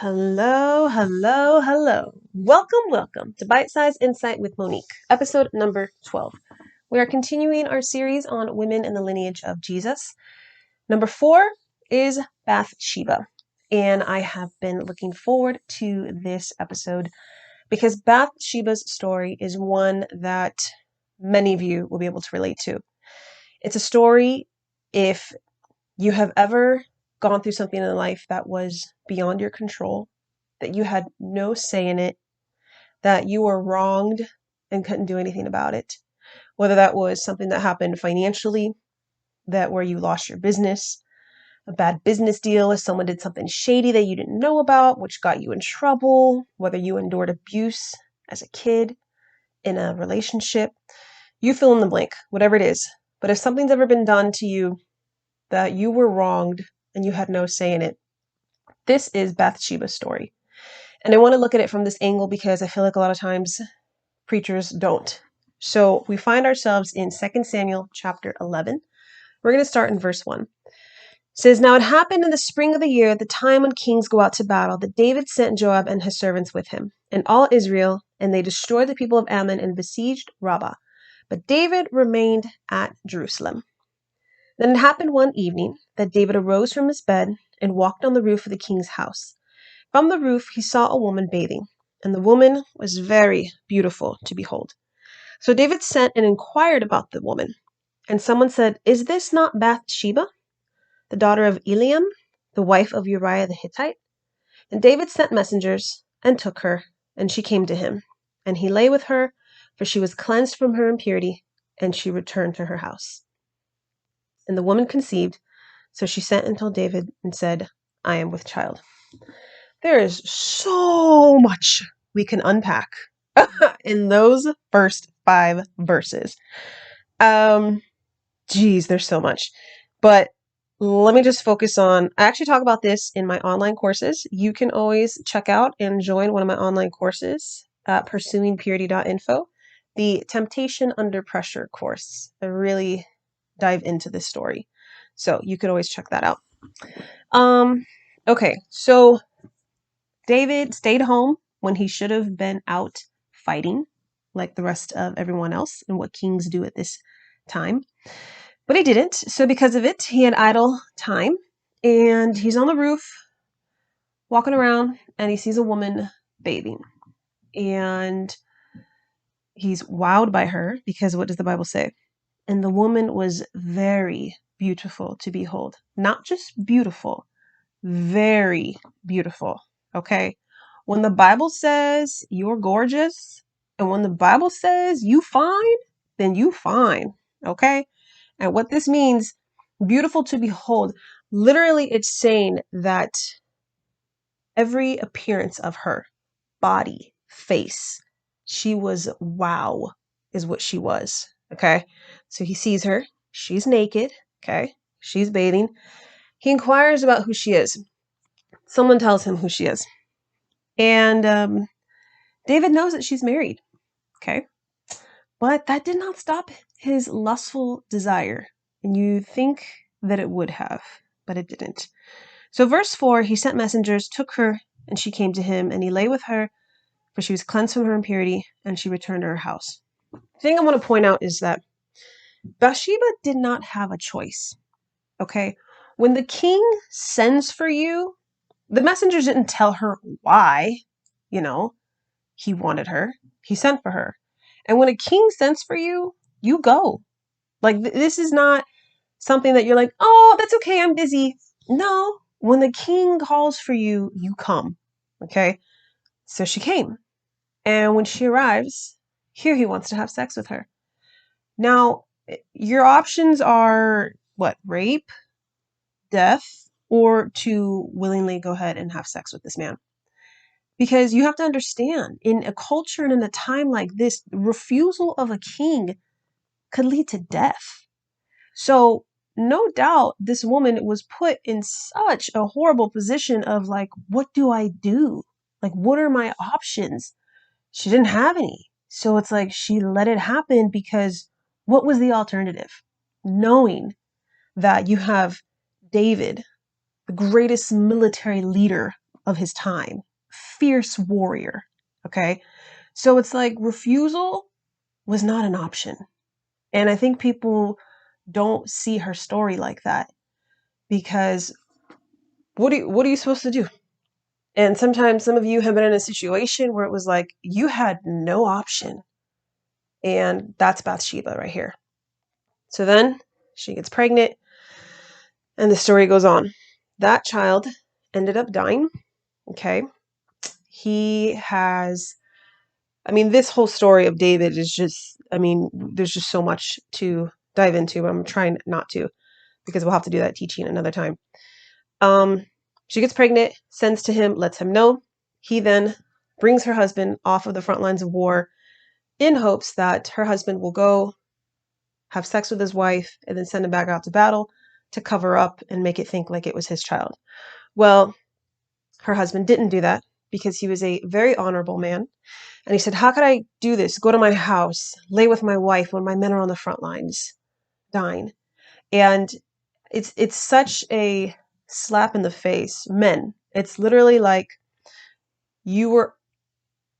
Hello, hello, hello. Welcome to Bite Size Insight with Monique, episode number 12. We are continuing our series on women in the lineage of Jesus. Number 4 is Bathsheba, and I have been looking forward to this episode because Bathsheba's story is one that many of you will be able to relate to. It's a story if you have ever gone through something in life that was beyond your control, that you had no say in it, that you were wronged and couldn't do anything about it. Whether that was something that happened financially, that where you lost your business, a bad business deal, if someone did something shady that you didn't know about, which got you in trouble, whether you endured abuse as a kid, in a relationship, you fill in the blank, whatever it is. But if something's ever been done to you that you were wronged and you had no say in it, this is Bathsheba's story. And I want to look at it from this angle because I feel like a lot of times preachers don't. So we find ourselves in 2 Samuel chapter 11. We're going to start in verse 1. It says, "Now it happened in the spring of the year, at the time when kings go out to battle, that David sent Joab and his servants with him, and all Israel, and they destroyed the people of Ammon and besieged Rabbah. But David remained at Jerusalem. Then it happened one evening that David arose from his bed and walked on the roof of the king's house. From the roof he saw a woman bathing, and the woman was very beautiful to behold. So David sent and inquired about the woman. And someone said, 'Is this not Bathsheba, the daughter of Eliam, the wife of Uriah the Hittite?' And David sent messengers and took her, and she came to him. And he lay with her, for she was cleansed from her impurity, and she returned to her house. And the woman conceived, so she sent and told David and said, 'I am with child.'" There is so much we can unpack in those first 5 verses. There's so much. But let me just focus on, I actually talk about this in my online courses. You can always check out and join one of my online courses at pursuingpurity.info, the Temptation Under Pressure course. I really dive into this story. So you could always check that out. Okay, so David stayed home when he should have been out fighting like the rest of everyone else and what kings do at this time. But he didn't. So because of it, he had idle time and he's on the roof walking around and he sees a woman bathing. And he's wowed by her because what does the Bible say? And the woman was very beautiful to behold. Not just beautiful, very beautiful. Okay? When the Bible says you're gorgeous, and when the Bible says you fine, then you fine. Okay? And what this means, beautiful to behold, literally it's saying that every appearance of her, body, face, she was wow, is what she was. Okay? So he sees her. She's naked. Okay? She's bathing. He inquires about who she is. Someone tells him who she is. And David knows that she's married. Okay? But that did not stop his lustful desire. And you think that it would have, but it didn't. So verse 4, he sent messengers, took her, and she came to him, and he lay with her, for she was cleansed from her impurity, and she returned to her house. The thing I want to point out is that Bathsheba did not have a choice. Okay? When the king sends for you, the messengers didn't tell her why, he wanted her. He sent for her. And when a king sends for you, you go. Like, this is not something that you're like, oh, that's okay, I'm busy. No, when the king calls for you, you come. Okay? So she came. And when she arrives, here he wants to have sex with her. Now, your options are what? Rape, death, or to willingly go ahead and have sex with this man. Because you have to understand, in a culture and in a time like this, the refusal of a king could lead to death. So no doubt this woman was put in such a horrible position of like, what do I do? Like, what are my options? She didn't have any. So it's like she let it happen because what was the alternative? Knowing that you have David, the greatest military leader of his time, fierce warrior. Okay. So it's like refusal was not an option. And I think people don't see her story like that because what are you supposed to do? And sometimes some of you have been in a situation where it was like you had no option. And that's Bathsheba right here. So then she gets pregnant and the story goes on. That child ended up dying. Okay. This whole story of David is just, there's just so much to dive into. I'm trying not to because we'll have to do that teaching another time. She gets pregnant, sends to him, lets him know. He then brings her husband off of the front lines of war in hopes that her husband will go have sex with his wife and then send him back out to battle to cover up and make it think like it was his child. Well, her husband didn't do that because he was a very honorable man. And he said, how could I do this? Go to my house, lay with my wife when my men are on the front lines dying. And it's such a slap in the face. Men, it's literally like you were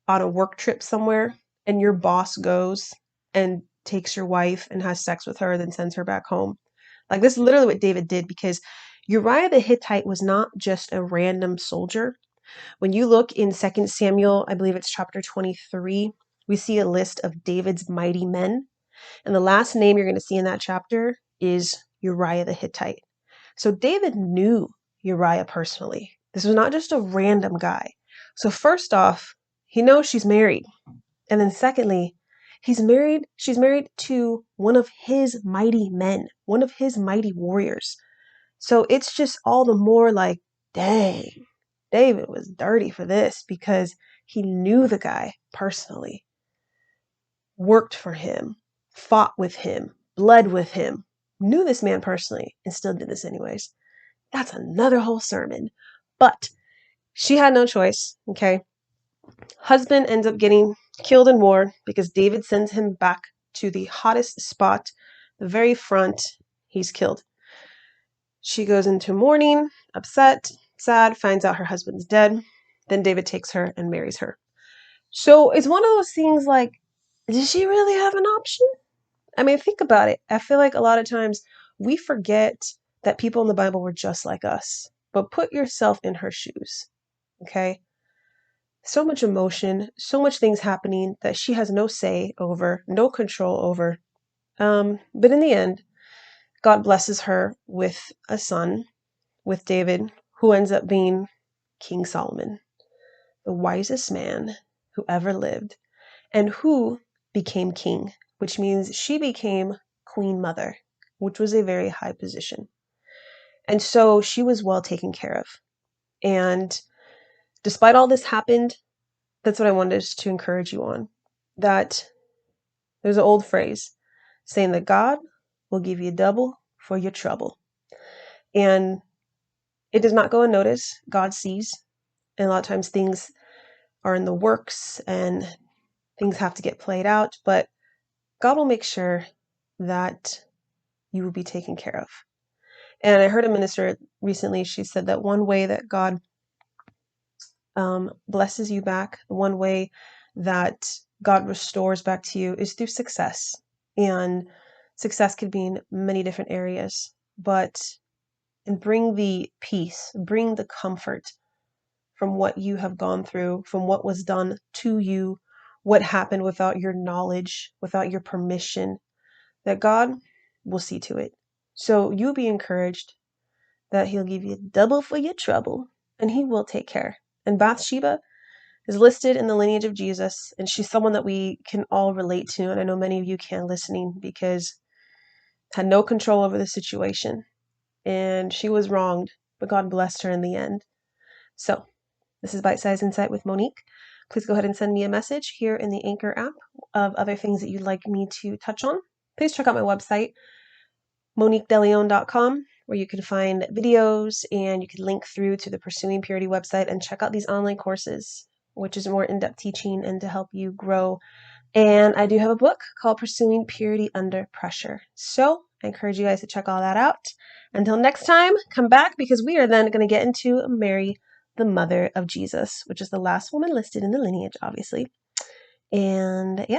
on a work trip somewhere and your boss goes and takes your wife and has sex with her, then sends her back home. Like this is literally what David did because Uriah the Hittite was not just a random soldier. When you look in 2 Samuel, I believe it's chapter 23, we see a list of David's mighty men. And the last name you're going to see in that chapter is Uriah the Hittite. So David knew Uriah personally. This was not just a random guy. So first off, he knows she's married. And then secondly, she's married to one of his mighty men, one of his mighty warriors. So it's just all the more like, dang, David was dirty for this because he knew the guy personally, worked for him, fought with him, bled with him, knew this man personally, and still did this anyways. That's another whole sermon. But she had no choice, okay? Husband ends up getting killed in war because David sends him back to the hottest spot, the very front. He's killed. She goes into mourning, upset, sad, finds out her husband's dead. Then David takes her and marries her. So it's one of those things like, did she really have an option? Think about it. I feel like a lot of times we forget that people in the Bible were just like us. But put yourself in her shoes, okay? So much emotion, so much things happening that she has no say over, no control over. But in the end, God blesses her with a son, with David, who ends up being King Solomon, the wisest man who ever lived, and who became king, which means she became Queen Mother, which was a very high position. And so she was well taken care of. And despite all this happened, that's what I wanted to encourage you on. That there's an old phrase saying that God will give you double for your trouble. And it does not go unnoticed. God sees. And a lot of times things are in the works and things have to get played out. But God will make sure that you will be taken care of. And I heard a minister recently, she said that one way that God blesses you back, the one way that God restores back to you is through success. And success could be in many different areas, and bring the peace, bring the comfort from what you have gone through, from what was done to you, what happened without your knowledge, without your permission, that God will see to it. So you be encouraged that he'll give you double for your trouble and he will take care. And Bathsheba is listed in the lineage of Jesus, and she's someone that we can all relate to, and I know many of you can listening because had no control over the situation and she was wronged, but God blessed her in the end. So this is Bite Size Insight with Monique. Please go ahead and send me a message here in the Anchor app of other things that you'd like me to touch on. Please check out my website, moniquedeleon.com, where you can find videos and you can link through to the Pursuing Purity website and check out these online courses, which is more in-depth teaching and to help you grow. And I do have a book called Pursuing Purity Under Pressure. So I encourage you guys to check all that out. Until next time, come back because we are then going to get into Mary the mother of Jesus, which is the last woman listed in the lineage, obviously. And yeah,